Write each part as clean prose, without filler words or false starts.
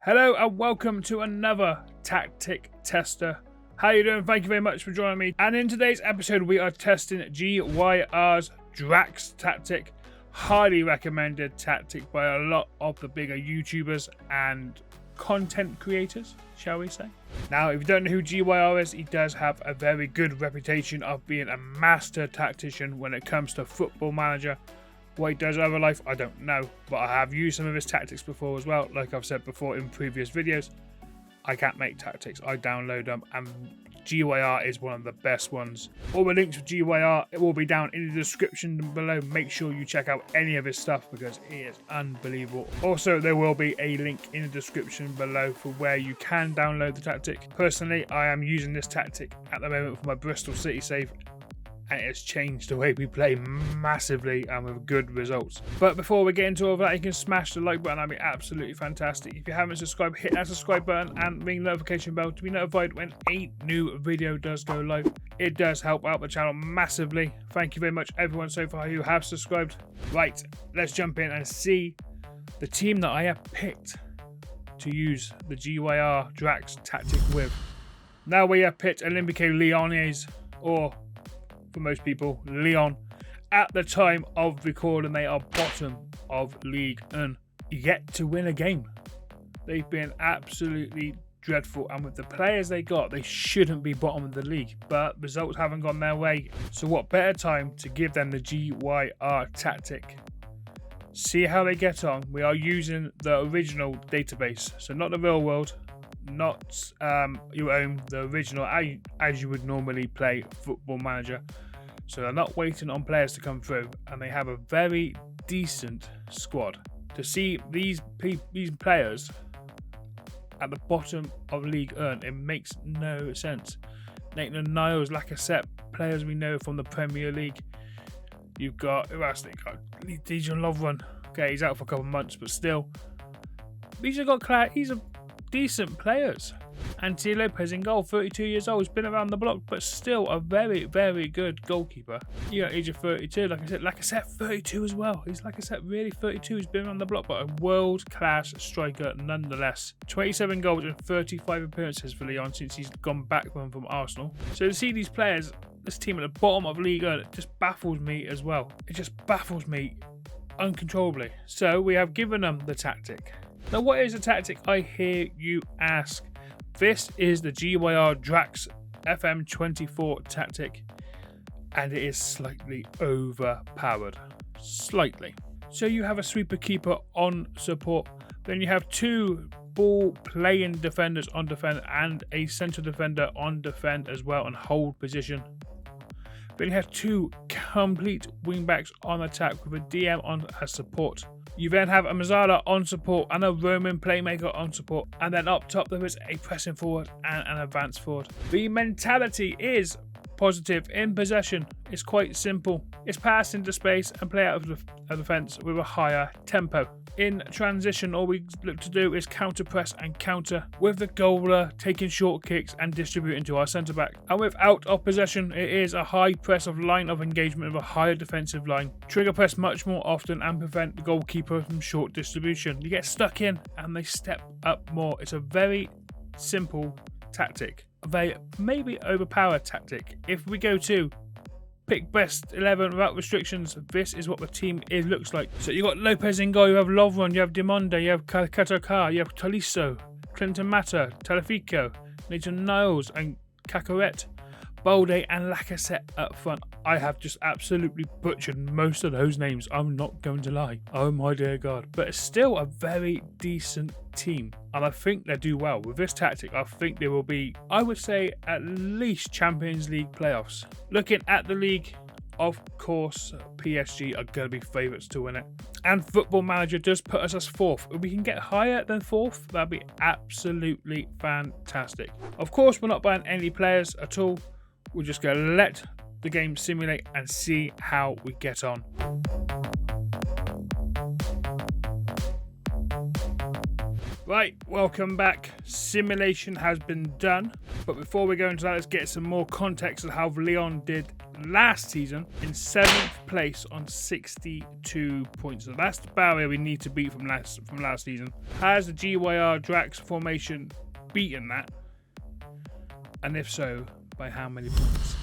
Hello and welcome to another tactic tester. How you doing? Thank you very much for joining me. And in today's episode we are testing GYR's DRAX tactic. Highly recommended tactic by a lot of the bigger YouTubers and content creators, shall we say. Now, if you don't know who GYR is, he does have a very good reputation of being a master tactician when it comes to Football Manager. What he does in other life, I don't know, but I have used some of his tactics before as well. Like I've said before in previous videos, I can't make tactics, I download them, and GYR is one of the best ones. All the links for GYR, it will be down in the description below. Make sure you check out any of his stuff because it is unbelievable. Also, there will be a link in the description below for where you can download the tactic. Personally, I am using this tactic at the moment for my Bristol City save, and it's changed the way we play massively and with good results. But before we get into all of that, you can smash the like button. That'd be absolutely fantastic. If you haven't subscribed, hit that subscribe button and ring the notification bell to be notified when a new video does go live. It does help out the channel massively. Thank you very much everyone so far who have subscribed. Right, let's jump in and see the team that I have picked to use the GYR DRAX tactic with. Now we have picked Olympique Lyonnais, or for most people, Lyon. At the time of recording, they are bottom of League and yet to win a game. They've been absolutely dreadful, and with the players they got, they shouldn't be bottom of the league, but results haven't gone their way. So what better time to give them the GYR tactic? See how they get on. We are using the original database, so not the real world, not your own, the original as you would normally play Football Manager. So they're not waiting on players to come through, and they have a very decent squad. To see these players at the bottom of League 1, it makes no sense. Nathan Niles, Lacazette, players we know from the Premier League. You've got, who else they got? Dijon Lovren. Okay, he's out for a couple of months, but still. These are decent players. Anthony Lopez in goal, 32 years old, he's been around the block, but still a very, very good goalkeeper. You got age of 32, like I said, Lacazette 32 as well. He's Lacazette really 32, he's been around the block, but a world-class striker nonetheless. 27 goals and 35 appearances for Lyon since he's gone back from Arsenal. So to see these players, this team at the bottom of League 1, it just baffles me as well. It just baffles me uncontrollably. So we have given them the tactic. Now, what is the tactic, I hear you ask? This is the GYR DRAX FM24 tactic, and it is slightly overpowered. Slightly. So you have a sweeper keeper on support, then you have two ball playing defenders on defend and a central defender on defend as well and hold position. Then you have two complete wingbacks on attack with a DM on as support. You then have a Mazzala on support and a Roman playmaker on support. And then up top there is a pressing forward and an advanced forward. The mentality is positive in possession. It's quite simple. It's pass into space and play out of the defence with a higher tempo. In transition, all we look to do is counter press and counter with the goaler taking short kicks and distributing to our centre back. And with out of possession, it is a high press of line of engagement with a higher defensive line. Trigger press much more often and prevent the goalkeeper from short distribution. You get stuck in and they step up more. It's a very simple tactic. A very maybe overpowered tactic. If we go to pick best 11 without restrictions, this is what the team looks like. So you got Lopez in goal, you have Lovren, you have Dimonde, you have Katakar, you have Tolisso, Clinton Mata, Talafico, Nathan Niles and Cacaret, Balde and Lacazette up front. I have just absolutely butchered most of those names, I'm not going to lie. Oh my dear God. But it's still a very decent team, and I think they do well. With this tactic, I think they will be, I would say, at least Champions League playoffs. Looking at the league, of course, PSG are going to be favourites to win it. And Football Manager does put us as fourth. If we can get higher than fourth, that'd be absolutely fantastic. Of course, we're not buying any players at all. We're just going to let the game simulate and see how we get on. Right, welcome back. Simulation has been done. But before we go into that, let's get some more context of how Lyon did last season in 7th place on 62 points. So that's the barrier we need to beat from last season. Has the GYR DRAX formation beaten that? And if so, by how many points?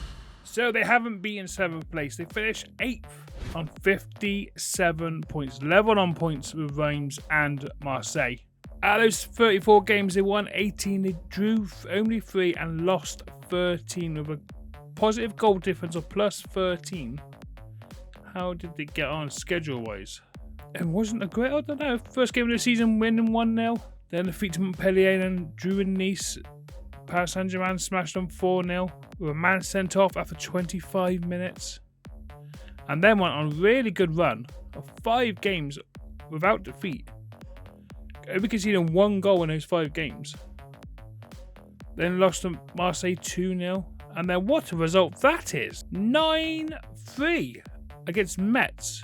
So they haven't beaten 7th place. They finished 8th on 57 points. Level on points with Reims and Marseille. Out of those 34 games, they won 18, they drew only 3 and lost 13 with a positive goal difference of plus 13. How did they get on schedule-wise? It wasn't a great, I don't know, first game of the season winning 1-0, then defeat to Montpellier and drew in Nice. Paris Saint-Germain smashed them 4-0 with a man sent off after 25 minutes. And then went on a really good run of 5 games without defeat. Only conceding 1 goal in those 5 games. Then lost to Marseille 2-0. And then what a result that is. 9-3 against Metz.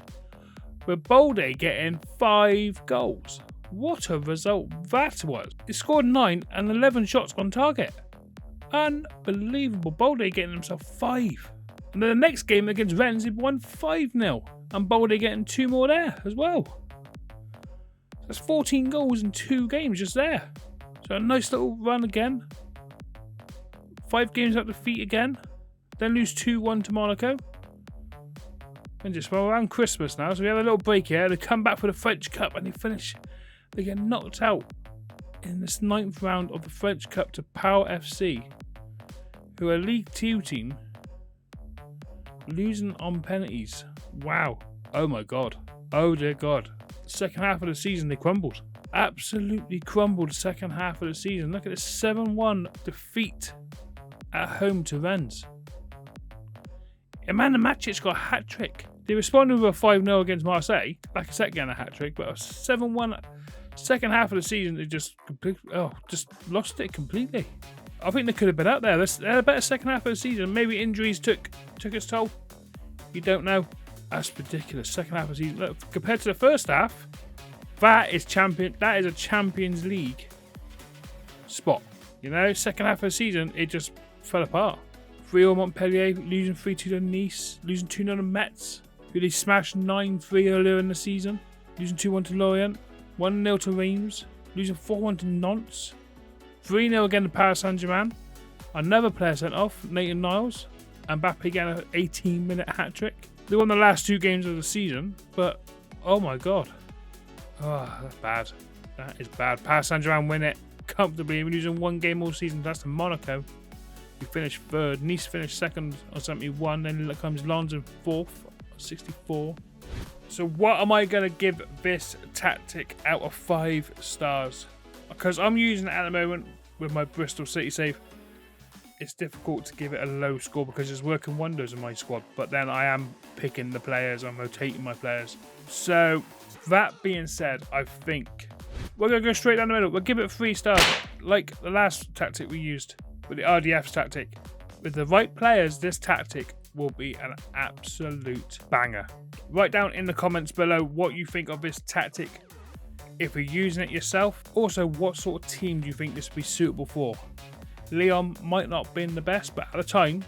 With Bolde getting 5 goals. What a result that was. They scored 9 and 11 shots on target. Unbelievable. Bolde getting himself 5. And then the next game against Rennes, he won 5-0. And Bolde getting 2 more there as well. That's 14 goals in 2 games just there. So a nice little run again. 5 games without defeat again. Then lose 2-1 to Monaco. And just around Christmas now. So we have a little break here. They come back for the French Cup and they finish. They get knocked out in this 9th round of the French Cup to Pau FC. Who are a League 2 team. Losing on penalties. Wow. Oh my God. Oh dear God. Second half of the season they crumbled. Absolutely crumbled second half of the season. Look at this 7-1 defeat at home to Rennes. Emmanuel Macic got a hat-trick. They responded with a 5-0 against Marseille. Like I said, getting a hat-trick, but a 7-1 second half of the season they just lost it completely. I think they could have been out there. They had a better second half of the season. Maybe injuries took its toll. You don't know. That's ridiculous. Second half of the season. Look, compared to the first half, that is a Champions League spot. You know, second half of the season, it just fell apart. 3-0 Montpellier, losing 3-2 to Nice, losing 2-0 to Metz, who they smashed 9-3 earlier in the season, losing 2-1 to Lyon, 1-0 to Reims, losing 4-1 to Nantes, 3-0 again to Paris Saint-Germain, another player sent off, Nathan Niles, and Mbappe getting an 18-minute hat-trick. They won the last 2 games of the season, but oh my God. Oh, that's bad. That is bad. Paris Saint-Germain win it comfortably. We're losing 1 game all season. That's to Monaco. We finished 3rd. Nice finished 2nd on 71. Then comes Lyon in 4th on 64. So what am I going to give this tactic out of 5 stars? Because I'm using it at the moment with my Bristol City save. It's difficult to give it a low score because it's working wonders in my squad. But then I am picking the players. I'm rotating my players. So that being said, I think we're going to go straight down the middle. We'll give it 3 stars like the last tactic we used with the RDF's tactic. With the right players, this tactic will be an absolute banger. Write down in the comments below what you think of this tactic. If you're using it yourself. Also, what sort of team do you think this would be suitable for? Lyon might not have been the best, but at the time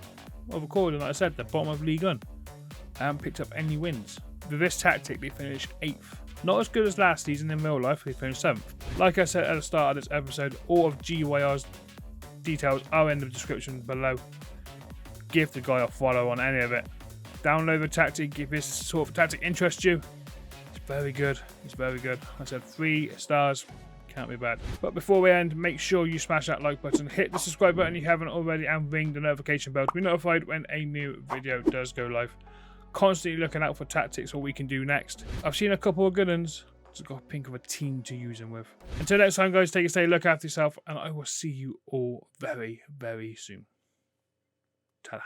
of recording, like I said, the bottom of Ligue 1. I haven't picked up any wins. With this tactic, they finished 8th. Not as good as last season in real life, they finished 7th. Like I said at the start of this episode, all of GYR's details are in the description below. Give the guy a follow on any of it. Download the tactic if this sort of tactic interests you. It's very good. It's very good. I said 3 stars. Can't be bad. But before we end, make sure you smash that like button, hit the subscribe button if you haven't already, and ring the notification bell to be notified when a new video does go live. Constantly looking out for tactics, what we can do next. I've seen a couple of good ones. Just got to think of a team to use them with. Until next time, guys, take a stay, look after yourself, and I will see you all very, very soon. Ta-da.